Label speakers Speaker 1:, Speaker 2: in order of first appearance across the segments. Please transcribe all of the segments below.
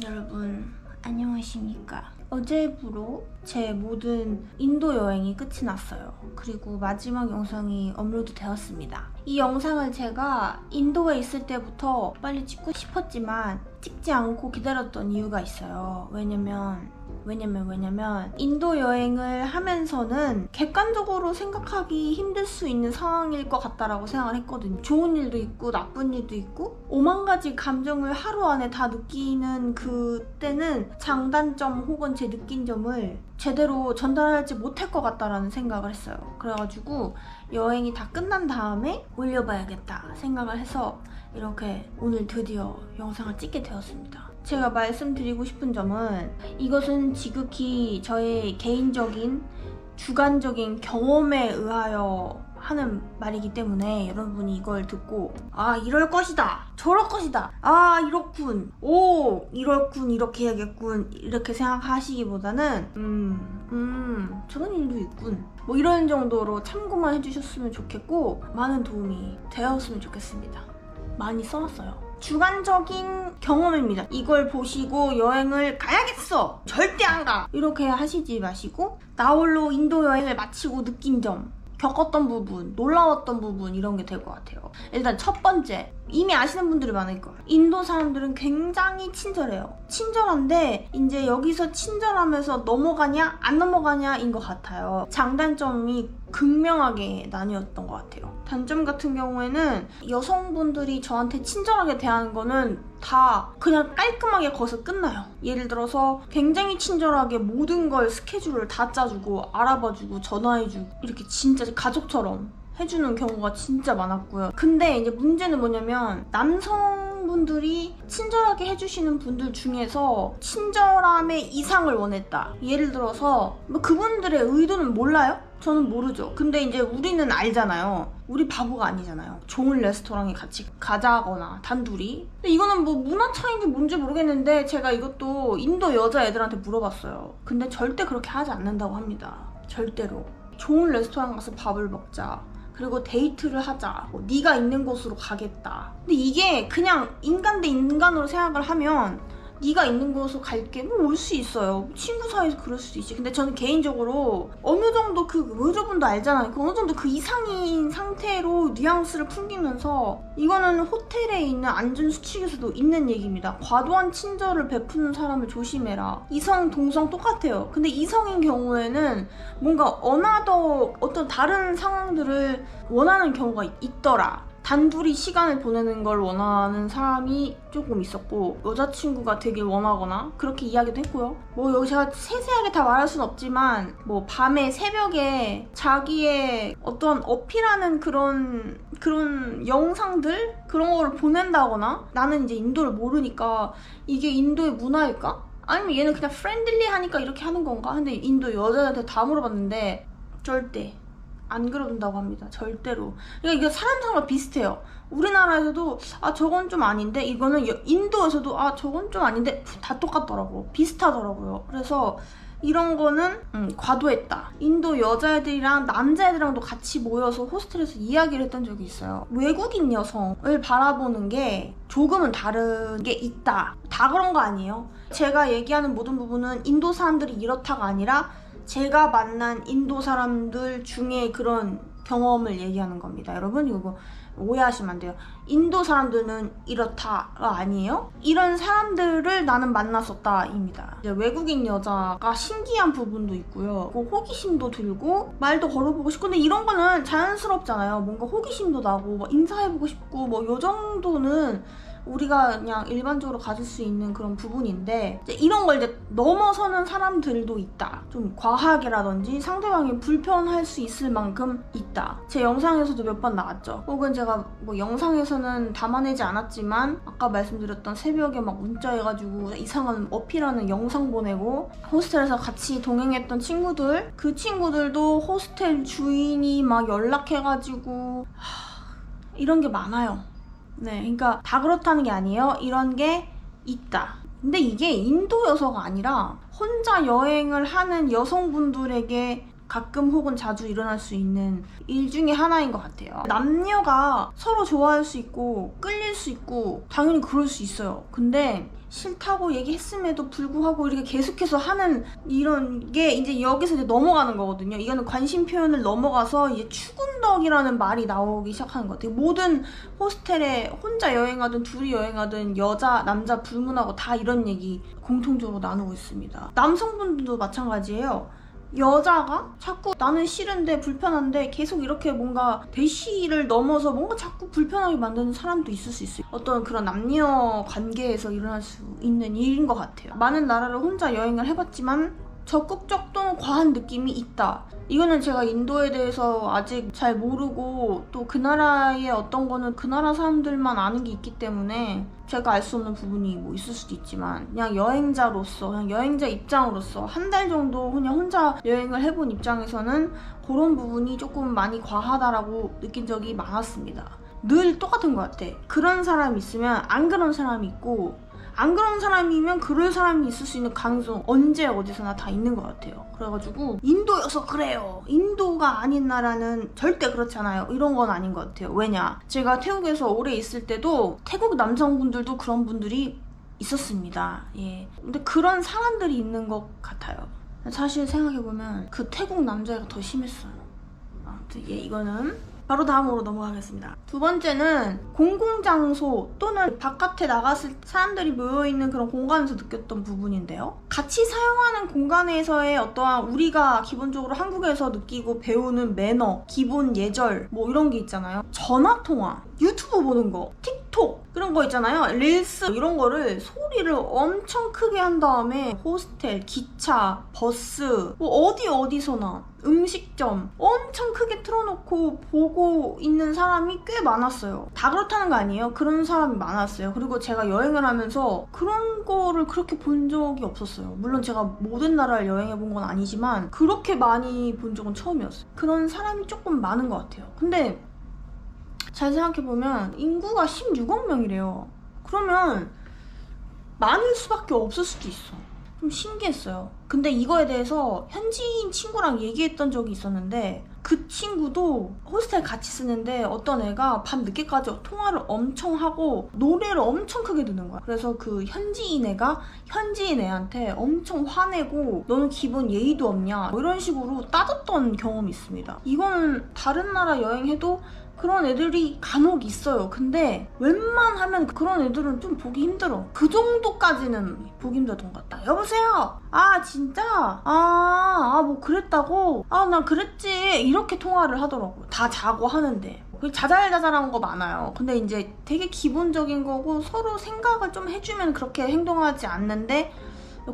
Speaker 1: 여러분 안녕하십니까. 어제부로 제 모든 인도 여행이 끝이 났어요. 그리고 마지막 영상이 업로드 되었습니다. 이 영상을 제가 인도에 있을 때부터 빨리 찍고 싶었지만 찍지 않고 기다렸던 이유가 있어요. 왜냐면 인도 여행을 하면서는 객관적으로 생각하기 힘들 수 있는 상황일 것 같다라고 생각을 했거든요. 좋은 일도 있고 나쁜 일도 있고 오만 가지 감정을 하루 안에 다 느끼는 그때는 장단점 혹은 제 느낀 점을 제대로 전달하지 못할 것 같다라는 생각을 했어요. 그래가지고 여행이 다 끝난 다음에 올려봐야겠다 생각을 해서 이렇게 오늘 드디어 영상을 찍게 되었습니다. 제가 말씀드리고 싶은 점은 이것은 지극히 저의 개인적인 주관적인 경험에 의하여 하는 말이기 때문에 여러분이 이걸 듣고 아 이럴 것이다 저럴 것이다 아 이렇군 오 이럴군 이렇게 해야겠군 이렇게 생각하시기보다는 저런 일도 있군 뭐 이런 정도로 참고만 해주셨으면 좋겠고 많은 도움이 되었으면 좋겠습니다. 많이 써놨어요. 주관적인 경험입니다. 이걸 보시고 여행을 가야겠어! 절대 안 가! 이렇게 하시지 마시고 나 홀로 인도 여행을 마치고 느낀 점, 겪었던 부분, 놀라웠던 부분 이런 게 될 것 같아요. 일단 첫 번째, 이미 아시는 분들이 많을 거예요. 인도 사람들은 굉장히 친절해요. 친절한데 이제 여기서 친절하면서 넘어가냐 안 넘어가냐인 것 같아요. 장단점이 극명하게 나뉘었던 것 같아요. 단점 같은 경우에는 여성분들이 저한테 친절하게 대하는 거는 다 그냥 깔끔하게 거기서 끝나요. 예를 들어서 굉장히 친절하게 모든 걸 스케줄을 다 짜주고 알아봐주고 전화해주고 이렇게 진짜 가족처럼 해주는 경우가 진짜 많았고요. 근데 이제 문제는 뭐냐면 남성분들이 친절하게 해주시는 분들 중에서 친절함의 이상을 원했다. 예를 들어서 뭐 그분들의 의도는 몰라요? 저는 모르죠. 근데 이제 우리는 알잖아요. 우리 바보가 아니잖아요. 좋은 레스토랑에 같이 가자거나 단둘이. 근데 이거는 뭐 문화 차이인지 뭔지 모르겠는데 제가 이것도 인도 여자애들한테 물어봤어요. 근데 절대 그렇게 하지 않는다고 합니다. 절대로. 좋은 레스토랑 가서 밥을 먹자. 그리고 데이트를 하자. 뭐 네가 있는 곳으로 가겠다. 근데 이게 그냥 인간 대 인간으로 생각을 하면 네가 있는 곳으로 갈게 뭐 올 수 있어요. 친구 사이에서 그럴 수도 있지. 근데 저는 개인적으로 어느 정도 여자분도 알잖아요. 어느 정도 그 이상인 상태로 뉘앙스를 풍기면서 이거는 호텔에 있는 안전수칙에서도 있는 얘기입니다. 과도한 친절을 베푸는 사람을 조심해라. 이성, 동성 똑같아요. 근데 이성인 경우에는 뭔가 어떤 다른 상황들을 원하는 경우가 있더라. 단둘이 시간을 보내는 걸 원하는 사람이 조금 있었고 여자친구가 되길 원하거나 그렇게 이야기도 했고요. 뭐 여기 제가 세세하게 다 말할 순 없지만 뭐 밤에 새벽에 자기의 어떤 어필하는 그런 영상들? 그런 거를 보낸다거나 나는 이제 인도를 모르니까 이게 인도의 문화일까? 아니면 얘는 그냥 프렌들리하니까 이렇게 하는 건가? 근데 인도 여자한테 다 물어봤는데 절대 안 그런다고 합니다. 절대로. 그러니까 이게 사람마다 비슷해요. 우리나라에서도 아 저건 좀 아닌데 이거는 인도에서도 아 저건 좀 아닌데 다 똑같더라고. 비슷하더라고요. 그래서 이런 거는 과도했다. 인도 여자애들이랑 남자애들이랑도 같이 모여서 호스텔에서 이야기를 했던 적이 있어요. 외국인 여성을 바라보는 게 조금은 다른 게 있다. 다 그런 거 아니에요. 제가 얘기하는 모든 부분은 인도 사람들이 이렇다가 아니라 제가 만난 인도 사람들 중에 그런 경험을 얘기하는 겁니다. 여러분 이거 오해하시면 안 돼요. 인도 사람들은 이렇다가 아니에요. 이런 사람들을 나는 만났었다 입니다. 이제 외국인 여자가 신기한 부분도 있고요. 호기심도 들고 말도 걸어보고 싶고 근데 이런 거는 자연스럽잖아요. 뭔가 호기심도 나고 뭐 인사해보고 싶고 뭐 요 정도는 우리가 그냥 일반적으로 가질 수 있는 그런 부분인데 이제 이런 걸 이제 넘어서는 사람들도 있다. 좀 과하게라든지 상대방이 불편할 수 있을 만큼 있다. 제 영상에서도 몇 번 나왔죠. 혹은 제가 뭐 영상에서는 담아내지 않았지만 아까 말씀드렸던 새벽에 막 문자해가지고 이상한 어필하는 영상 보내고 호스텔에서 같이 동행했던 친구들 그 친구들도 호스텔 주인이 막 연락해가지고 이런 게 많아요. 네, 그러니까 다 그렇다는 게 아니에요. 이런 게 있다. 근데 이게 인도 여서가 아니라 혼자 여행을 하는 여성분들에게 가끔 혹은 자주 일어날 수 있는 일 중에 하나인 것 같아요. 남녀가 서로 좋아할 수 있고 끌릴 수 있고 당연히 그럴 수 있어요. 근데 싫다고 얘기했음에도 불구하고 이렇게 계속해서 하는 이런 게 이제 여기서 이제 넘어가는 거거든요. 이거는 관심 표현을 넘어가서 이제 추군덕이라는 말이 나오기 시작하는 것 같아요. 모든 호스텔에 혼자 여행하든 둘이 여행하든 여자, 남자 불문하고 다 이런 얘기 공통적으로 나누고 있습니다. 남성분들도 마찬가지예요. 여자가 자꾸 나는 싫은데 불편한데 계속 이렇게 뭔가 대시를 넘어서 뭔가 자꾸 불편하게 만드는 사람도 있을 수 있어요. 어떤 그런 남녀 관계에서 일어날 수 있는 일인 것 같아요. 많은 나라를 혼자 여행을 해봤지만 적극적 또는 과한 느낌이 있다. 이거는 제가 인도에 대해서 아직 잘 모르고 또 그 나라의 어떤 거는 그 나라 사람들만 아는 게 있기 때문에 제가 알 수 없는 부분이 뭐 있을 수도 있지만 그냥 여행자로서 그냥 여행자 입장으로서 한 달 정도 그냥 혼자 여행을 해본 입장에서는 그런 부분이 조금 많이 과하다라고 느낀 적이 많았습니다. 늘 똑같은 것 같아. 그런 사람이 있으면 안 그런 사람이 있고 안 그런 사람이면 그럴 사람이 있을 수 있는 가능성 언제 어디서나 다 있는 것 같아요. 그래가지고 인도여서 그래요. 인도가 아닌 나라는 절대 그렇지 않아요. 이런 건 아닌 것 같아요. 왜냐? 제가 태국에서 오래 있을 때도 태국 남성분들도 그런 분들이 있었습니다. 예. 근데 그런 사람들이 있는 것 같아요. 사실 생각해보면 그 태국 남자애가 더 심했어요. 아무튼 예, 이거는 바로 다음으로 넘어가겠습니다. 두 번째는 공공장소 또는 바깥에 나갔을 때 사람들이 모여있는 그런 공간에서 느꼈던 부분인데요. 같이 사용하는 공간에서의 어떠한 우리가 기본적으로 한국에서 느끼고 배우는 매너, 기본 예절 뭐 이런 게 있잖아요. 전화통화, 유튜브 보는 거, 틱톡 그런 거 있잖아요. 릴스 이런 거를 소리를 엄청 크게 한 다음에 호스텔, 기차, 버스 뭐 어디서나 음식점 엄청 크게 틀어놓고 보고 있는 사람이 꽤 많았어요. 다 그렇다는 거 아니에요. 그런 사람이 많았어요. 그리고 제가 여행을 하면서 그런 거를 그렇게 본 적이 없었어요. 물론 제가 모든 나라를 여행해 본 건 아니지만 그렇게 많이 본 적은 처음이었어요. 그런 사람이 조금 많은 것 같아요. 근데 잘 생각해보면 인구가 16억 명이래요. 그러면 많을 수밖에 없을 수도 있어. 좀 신기했어요. 근데 이거에 대해서 현지인 친구랑 얘기했던 적이 있었는데 그 친구도 호스텔 같이 쓰는데 어떤 애가 밤 늦게까지 통화를 엄청 하고 노래를 엄청 크게 듣는 거야. 그래서 그 현지인 애가 현지인 애한테 엄청 화내고 너는 기본 예의도 없냐 뭐 이런 식으로 따졌던 경험이 있습니다. 이거는 다른 나라 여행해도 그런 애들이 간혹 있어요. 근데 웬만하면 그런 애들은 좀 보기 힘들어. 그 정도까지는 보기 힘들던 것 같다. 여보세요? 아 진짜? 뭐 그랬다고? 나 그랬지. 이렇게 통화를 하더라고요. 다 자고 하는데. 자잘자잘한 거 많아요. 근데 이제 되게 기본적인 거고 서로 생각을 좀 해주면 그렇게 행동하지 않는데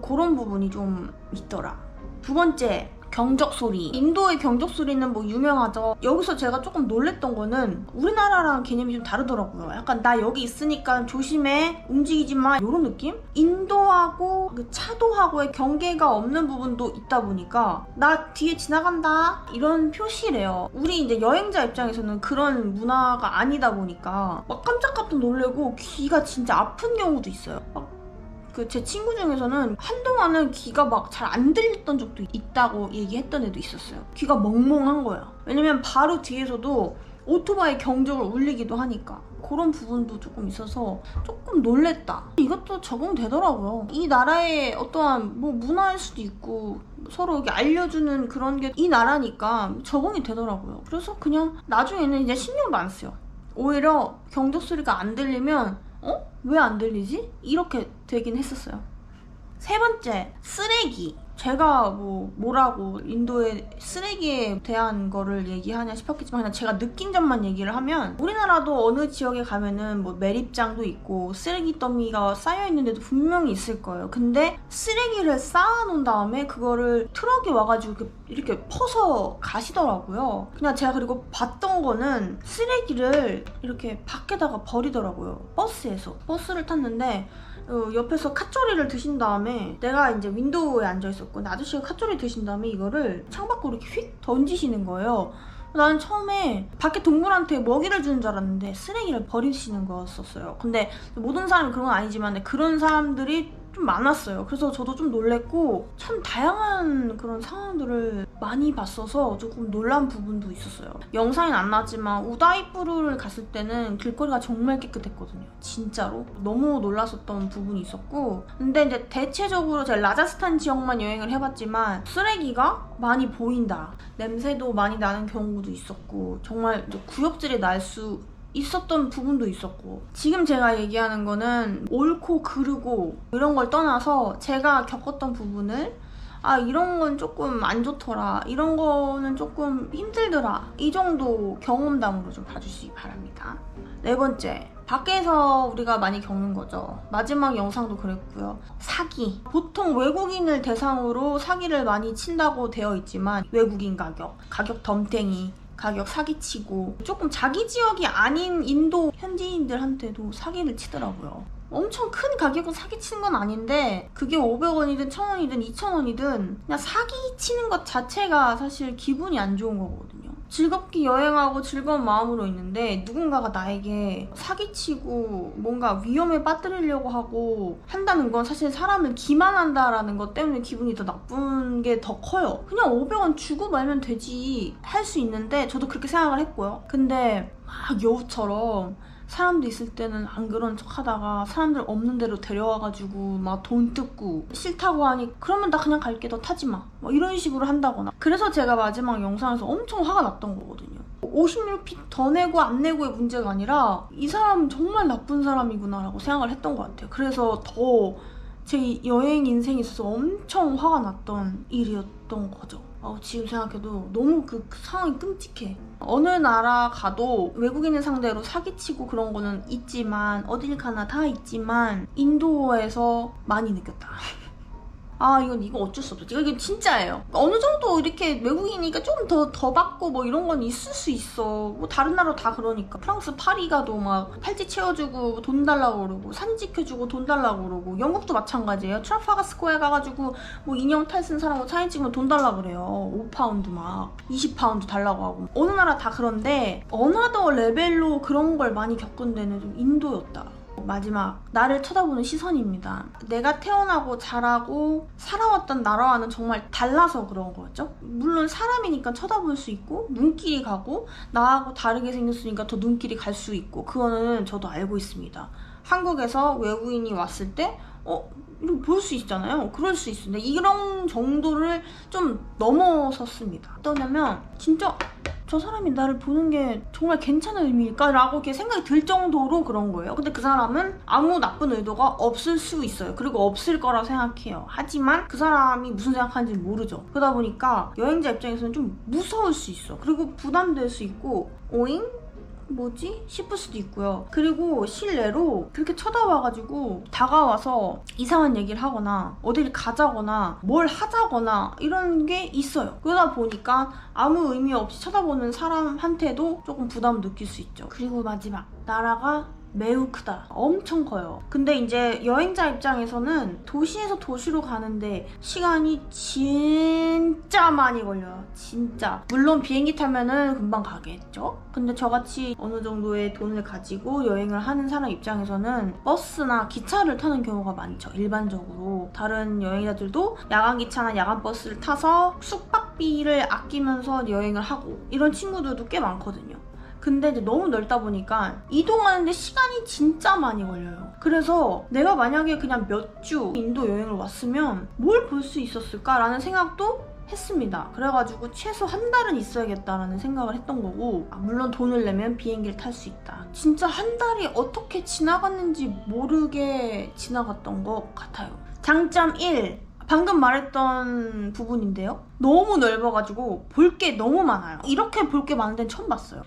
Speaker 1: 그런 부분이 좀 있더라. 두 번째, 경적 소리. 인도의 경적 소리는 뭐 유명하죠. 여기서 제가 조금 놀랬던 거는 우리나라랑 개념이 좀 다르더라고요. 약간 나 여기 있으니까 조심해, 움직이지 마 이런 느낌? 인도하고 그 차도하고의 경계가 없는 부분도 있다 보니까 나 뒤에 지나간다 이런 표시래요. 우리 이제 여행자 입장에서는 그런 문화가 아니다 보니까 막 깜짝깜짝 놀래고 귀가 진짜 아픈 경우도 있어요. 제 친구 중에서는 한동안은 귀가 막 잘 안 들렸던 적도 있다고 얘기했던 애도 있었어요. 귀가 멍멍한 거야. 왜냐면 바로 뒤에서도 오토바이 경적을 울리기도 하니까 그런 부분도 조금 있어서 조금 놀랬다. 이것도 적응되더라고요. 이 나라의 어떠한 뭐 문화일 수도 있고 서로 이렇게 알려주는 그런 게 이 나라니까 적응이 되더라고요. 그래서 그냥 나중에는 이제 신경도 안 써요. 오히려 경적 소리가 안 들리면 왜 안 들리지? 이렇게 되긴 했었어요. 세 번째, 쓰레기. 제가 뭐라고 인도의 쓰레기에 대한 거를 얘기하냐 싶었겠지만 그냥 제가 느낀 점만 얘기를 하면 우리나라도 어느 지역에 가면은 뭐 매립장도 있고 쓰레기 더미가 쌓여있는 데도 분명히 있을 거예요. 근데 쓰레기를 쌓아놓은 다음에 그거를 트럭이 와가지고 이렇게 퍼서 가시더라고요. 그냥 제가 그리고 봤던 거는 쓰레기를 이렇게 밖에다가 버리더라고요. 버스에서. 버스를 탔는데 옆에서 카초리를 드신 다음에 내가 이제 윈도우에 앉아있었고 근데 아저씨가 카초리 드신 다음에 이거를 창밖으로 이렇게 휙 던지시는 거예요. 나는 처음에 밖에 동물한테 먹이를 주는 줄 알았는데 쓰레기를 버리시는 거였었어요. 근데 모든 사람이 그런 건 아니지만 그런 사람들이 좀 많았어요. 그래서 저도 좀 놀랬고 참 다양한 그런 상황들을 많이 봤어서 조금 놀란 부분도 있었어요. 영상엔 안 나왔지만 우다이푸르를 갔을 때는 길거리가 정말 깨끗했거든요. 진짜로 너무 놀랐었던 부분이 있었고, 근데 이제 대체적으로 제가 라자스탄 지역만 여행을 해봤지만 쓰레기가 많이 보인다, 냄새도 많이 나는 경우도 있었고, 정말 구역질이 날 수 있었던 부분도 있었고, 지금 제가 얘기하는 거는 옳고 그르고 이런 걸 떠나서 제가 겪었던 부분을 이런 건 조금 안 좋더라, 이런 거는 조금 힘들더라, 이 정도 경험담으로 좀 봐주시기 바랍니다. 네 번째, 밖에서 우리가 많이 겪는 거죠. 마지막 영상도 그랬고요. 사기. 보통 외국인을 대상으로 사기를 많이 친다고 되어 있지만 외국인 가격 덤탱이, 가격 사기치고, 조금 자기 지역이 아닌 인도 현지인들한테도 사기를 치더라고요. 엄청 큰 가격은 사기치는 건 아닌데 그게 500원이든 1000원이든 2000원이든 그냥 사기치는 것 자체가 사실 기분이 안 좋은 거거든요. 즐겁게 여행하고 즐거운 마음으로 있는데 누군가가 나에게 사기치고 뭔가 위험에 빠뜨리려고 하고 한다는 건 사실 사람을 기만한다라는 것 때문에 기분이 더 나쁜 게 더 커요. 그냥 500원 주고 말면 되지 할 수 있는데 저도 그렇게 생각을 했고요. 근데 막 여우처럼 사람도 있을 때는 안 그런 척 하다가 사람들 없는 데로 데려와가지고 막 돈 뜯고, 싫다고 하니 그러면 나 그냥 갈게, 너 타지 마, 뭐 이런 식으로 한다거나. 그래서 제가 마지막 영상에서 엄청 화가 났던 거거든요. 50루피 더 내고 안 내고의 문제가 아니라 이 사람은 정말 나쁜 사람이구나 라고 생각을 했던 것 같아요. 그래서 더 제 여행 인생에 있어서 엄청 화가 났던 일이었던 거죠. 지금 생각해도 너무 그 상황이 끔찍해. 어느 나라 가도 외국인을 상대로 사기치고 그런 거는 있지만, 어딜 가나 다 있지만 인도에서 많이 느꼈다. 이거 어쩔 수 없어. 이거 진짜예요. 어느 정도 이렇게 외국인이니까 조금 더 받고 뭐 이런 건 있을 수 있어. 뭐 다른 나라 다 그러니까. 프랑스 파리 가도 막 팔찌 채워주고 돈 달라고 그러고, 사진 찍혀주고 돈 달라고 그러고, 영국도 마찬가지예요. 트라파가 스코어에 가가지고 뭐 인형 탈 쓴 사람하고 사진 찍으면 돈 달라고 그래요. 5파운드 막 20파운드 달라고 하고. 어느 나라 다 그런데 어나더 레벨로 그런 걸 많이 겪은 데는 좀 인도였다. 마지막, 나를 쳐다보는 시선입니다. 내가 태어나고 자라고 살아왔던 나라와는 정말 달라서 그런 거죠. 물론 사람이니까 쳐다볼 수 있고 눈길이 가고, 나하고 다르게 생겼으니까 더 눈길이 갈 수 있고, 그거는 저도 알고 있습니다. 한국에서 외국인이 왔을 때 이렇게 볼 수 있잖아요. 그럴 수 있는데 이런 정도를 좀 넘어섰습니다. 어떠냐면 진짜 저 사람이 나를 보는 게 정말 괜찮은 의미일까? 라고 이렇게 생각이 들 정도로 그런 거예요. 근데 그 사람은 아무 나쁜 의도가 없을 수 있어요. 그리고 없을 거라 생각해요. 하지만 그 사람이 무슨 생각하는지 모르죠. 그러다 보니까 여행자 입장에서는 좀 무서울 수 있어. 그리고 부담될 수 있고, 오잉? 뭐지? 싶을 수도 있고요. 그리고 실내로 그렇게 쳐다와가지고 다가와서 이상한 얘기를 하거나 어디를 가자거나 뭘 하자거나 이런 게 있어요. 그러다 보니까 아무 의미 없이 쳐다보는 사람한테도 조금 부담을 느낄 수 있죠. 그리고 마지막, 나라가 매우 크다. 엄청 커요. 근데 이제 여행자 입장에서는 도시에서 도시로 가는데 시간이 진짜 많이 걸려요. 진짜. 물론 비행기 타면은 금방 가겠죠? 근데 저같이 어느 정도의 돈을 가지고 여행을 하는 사람 입장에서는 버스나 기차를 타는 경우가 많죠. 일반적으로. 다른 여행자들도 야간 기차나 야간 버스를 타서 숙박비를 아끼면서 여행을 하고, 이런 친구들도 꽤 많거든요. 근데 이제 너무 넓다 보니까 이동하는데 시간이 진짜 많이 걸려요. 그래서 내가 만약에 그냥 몇 주 인도 여행을 왔으면 뭘 볼 수 있었을까라는 생각도 했습니다. 그래가지고 최소 한 달은 있어야겠다라는 생각을 했던 거고, 물론 돈을 내면 비행기를 탈 수 있다. 진짜 한 달이 어떻게 지나갔는지 모르게 지나갔던 것 같아요. 장점 1. 방금 말했던 부분인데요. 너무 넓어가지고 볼 게 너무 많아요. 이렇게 볼 게 많은 데는 처음 봤어요.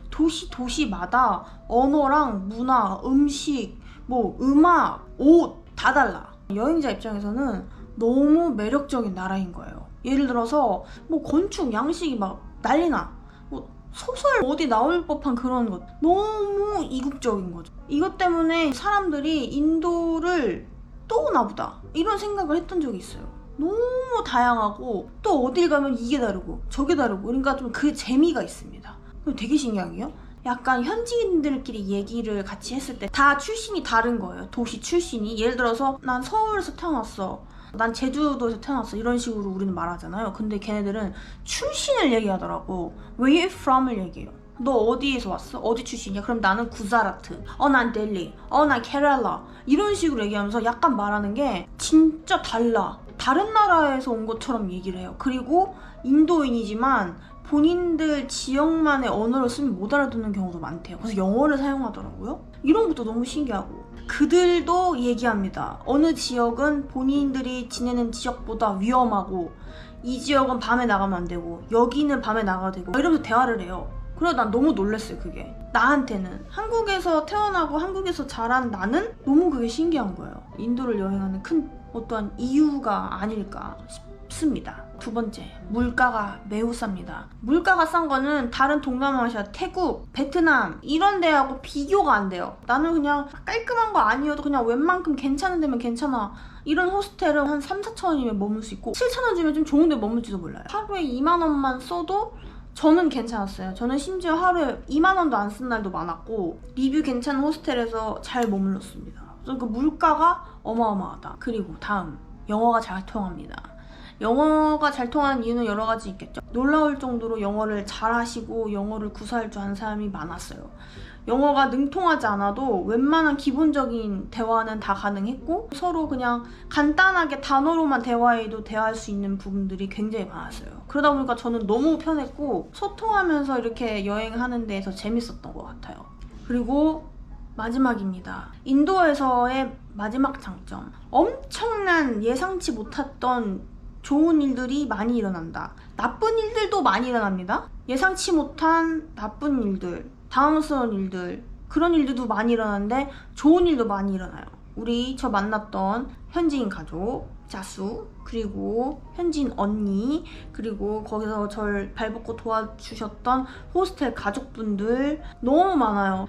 Speaker 1: 도시마다 언어랑 문화, 음식, 뭐 음악, 옷 다 달라. 여행자 입장에서는 너무 매력적인 나라인 거예요. 예를 들어서 뭐 건축, 양식이 막 난리나. 뭐 소설 어디 나올 법한 그런 것. 너무 이국적인 거죠. 이것 때문에 사람들이 인도를 또 오나 보다, 이런 생각을 했던 적이 있어요. 너무 다양하고 또 어딜 가면 이게 다르고 저게 다르고, 그러니까 좀 그 재미가 있습니다. 되게 신기한 게요, 약간 현지인들끼리 얘기를 같이 했을 때 다 출신이 다른 거예요. 도시 출신이. 예를 들어서 난 서울에서 태어났어, 난 제주도에서 태어났어 이런 식으로 우리는 말하잖아요. 근데 걔네들은 출신을 얘기하더라고. Where you from을 얘기해요. 너 어디에서 왔어? 어디 출신이야? 그럼 나는 구자라트, 난 델리, 난 케랄라 이런 식으로 얘기하면서 약간 말하는 게 진짜 달라. 다른 나라에서 온 것처럼 얘기를 해요. 그리고 인도인이지만 본인들 지역만의 언어를 쓰면 못 알아듣는 경우도 많대요. 그래서 영어를 사용하더라고요. 이런 것도 너무 신기하고 그들도 얘기합니다. 어느 지역은 본인들이 지내는 지역보다 위험하고 이 지역은 밤에 나가면 안 되고 여기는 밤에 나가도 되고 이러면서 대화를 해요. 그래서 난 너무 놀랐어요. 그게 나한테는 한국에서 태어나고 한국에서 자란 나는 너무 그게 신기한 거예요. 인도를 여행하는 큰 어떠한 이유가 아닐까 싶습니다. 두 번째, 물가가 매우 쌉니다. 물가가 싼 거는 다른 동남아시아, 태국, 베트남 이런 데하고 비교가 안 돼요. 나는 그냥 깔끔한 거 아니어도 그냥 웬만큼 괜찮은 데면 괜찮아. 이런 호스텔은 한 3, 4천 원이면 머물 수 있고 7천 원 주면 좀 좋은 데 머물지도 몰라요. 하루에 2만 원만 써도 저는 괜찮았어요. 저는 심지어 하루에 2만 원도 안 쓴 날도 많았고 리뷰 괜찮은 호스텔에서 잘 머물렀습니다. 그래서 그 물가가 어마어마하다. 그리고 다음, 영어가 잘 통합니다. 영어가 잘 통하는 이유는 여러 가지 있겠죠. 놀라울 정도로 영어를 잘 하시고 영어를 구사할 줄 아는 사람이 많았어요. 영어가 능통하지 않아도 웬만한 기본적인 대화는 다 가능했고 서로 그냥 간단하게 단어로만 대화해도 대화할 수 있는 부분들이 굉장히 많았어요. 그러다 보니까 저는 너무 편했고 소통하면서 이렇게 여행하는 데에서 재밌었던 것 같아요. 그리고 마지막입니다. 인도에서의 마지막 장점. 엄청난 예상치 못했던 좋은 일들이 많이 일어난다. 나쁜 일들도 많이 일어납니다. 예상치 못한 나쁜 일들, 당황스러운 일들, 그런 일들도 많이 일어나는데 좋은 일도 많이 일어나요. 저 만났던 현지인 가족, 자수, 그리고 현지인 언니, 그리고 거기서 절 발벗고 도와주셨던 호스텔 가족분들 너무 많아요.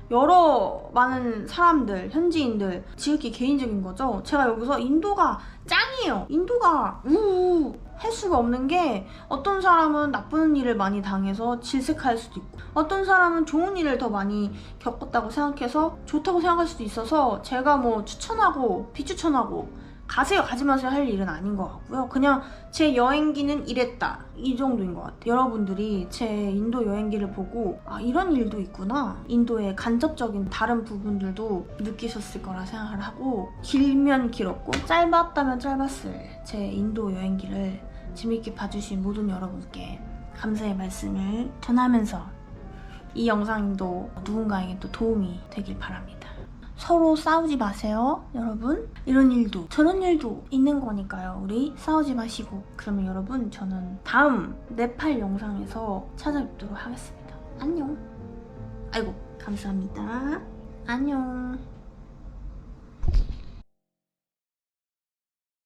Speaker 1: 많은 사람들, 현지인들, 지극히 개인적인 거죠. 제가 여기서 인도가 짱이에요. 인도가 할 수가 없는 게 어떤 사람은 나쁜 일을 많이 당해서 질색할 수도 있고 어떤 사람은 좋은 일을 더 많이 겪었다고 생각해서 좋다고 생각할 수도 있어서 제가 뭐 추천하고 비추천하고 가세요 가지 마세요 할 일은 아닌 것 같고요. 그냥 제 여행기는 이랬다 이 정도인 것 같아요. 여러분들이 제 인도 여행기를 보고 이런 일도 있구나, 인도의 간접적인 다른 부분들도 느끼셨을 거라 생각을 하고 길면 길었고 짧았다면 짧았을 제 인도 여행기를 재밌게 봐주신 모든 여러분께 감사의 말씀을 전하면서 이 영상도 누군가에게 또 도움이 되길 바랍니다. 서로 싸우지 마세요, 여러분. 이런 일도 저런 일도 있는 거니까요. 우리 싸우지 마시고. 그러면 여러분, 저는 다음 네팔 영상에서 찾아뵙도록 하겠습니다. 안녕. 아이고, 감사합니다. 안녕.